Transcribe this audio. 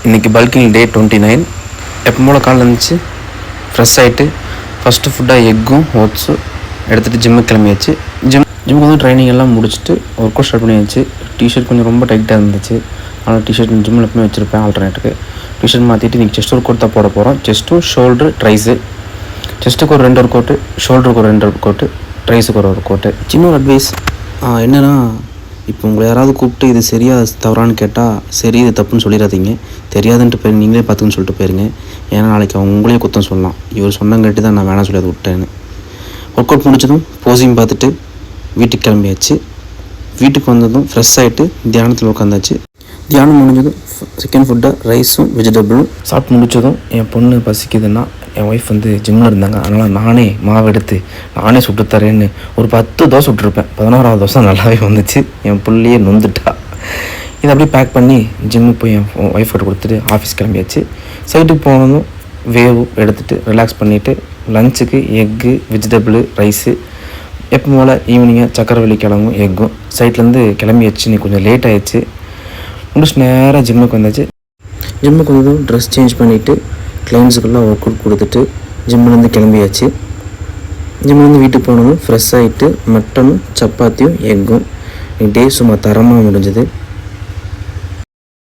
இன்றைக்கி பல்கிங் டே 29. எப்போ போல் காலையில் இருந்துச்சு ஃப்ரெஷ் ஆகிட்டு ஃபஸ்ட்டு ஃபுட்டாக எக்கும் ஓட்ஸும் எடுத்துகிட்டு ஜிம்முக்கு கிளம்பியாச்சு. ஜிம்முக்கு வந்து ட்ரைனிங் எல்லாம் முடிச்சுட்டு ஒர்க் அவுட் ஸ்டார்ட் பண்ணியாச்சு. டிஷர்ட் கொஞ்சம் ரொம்ப டைட்டாக இருந்துச்சு, அதனால் டிஷர்ட் ஜிம்மில் எப்பவுமே வச்சுருப்பேன். ஆல்டர்னேட்டுக்கு டிஷர்ட் மாற்றிட்டு இன்றைக்கி செஸ்ட் ஒர்க் அவுட் தான் போட போகிறோம். செஸ்ட்டும் ஷோல்ட்ரு ட்ரைஸு. செஸ்ட்டுக்கு ஒரு 2 ஒர்க் அவுட்டு, ஷோல்டருக்கு ஒரு 2 ஒர்க் அவுட்டு, ட்ரைஸுக்கு ஒரு ஒர்க் அவுட்டு. சின்ன ஒரு அட்வைஸ் என்னென்னா, இப்போ உங்களை யாராவது கூப்பிட்டு இது சரியா தவறான்னு கேட்டால் சரி இது தப்புன்னு சொல்லிடாதீங்க. தெரியாதுன்ட்டு போய் நீங்களே பார்த்துக்குன்னு சொல்லிட்டு போயிருங்க. ஏன்னா நாளைக்கு அவங்க உங்களே குத்தம் சொல்லலாம், இவர் சொன்னங்காட்டி தான் நான் வேணாம் சொல்லி அதை விட்டேன்னு. ஒர்க் அவுட் முடிச்சதும் போசிங் பார்த்துட்டு வீட்டுக்கு கிளம்பியாச்சு. வீட்டுக்கு வந்ததும் ஃப்ரெஷ் ஆகிட்டு தியானத்தில் உட்காந்தாச்சு. தியானம் முடிஞ்சதும் செகண்ட் ஃபுட்டாக ரைஸும் வெஜிடபிளும் சாப்பிட்டு முடித்ததும் என் பொண்ணு பசிக்குதுன்னா, என் ஒய்ஃப் வந்து ஜிம்மில் இருந்தாங்க, அதனால் நானே மாவு எடுத்து நானே சுட்டு தரேன்னு ஒரு 10 தோசை விட்டுருப்பேன். 11ஆவது தோசை நல்லாவே வந்துச்சு. என் புள்ளையே நொந்துட்டா. இதை அப்படியே பேக் பண்ணி ஜிம்முக்கு போய் என் ஒய்ஃப்கிட்ட கொடுத்துட்டு ஆஃபீஸ் கிளம்பியாச்சு. சைட்டுக்கு போனதும் வேவு எடுத்துகிட்டு ரிலாக்ஸ் பண்ணிவிட்டு லஞ்சுக்கு எக்கு வெஜிடபிள் ரைஸு எப்போ போல் ஈவினிங்காக சக்கரவள்ளி கிழங்கும் எக்கும் சைட்லேருந்து கிளம்பியாச்சு. நீ கொஞ்சம் லேட் ஆகிடுச்சு. முடிச்சு நேராக ஜிம்முக்கு வந்தாச்சு. ஜிம்முக்கு வந்ததும் ட்ரெஸ் சேஞ்ச் பண்ணிவிட்டு கிளைண்ட்ஸுக்கெல்லாம் ஒர்க் அவுட் கொடுத்துட்டு ஜிம்மிலேருந்து கிளம்பியாச்சு. ஜிம்மிலேருந்து வீட்டுக்கு போனதும் ஃப்ரெஷ் ஆகிட்டு மட்டனும் சப்பாத்தியும் எக்கும் டே சும்மா தரமாக முடிஞ்சது.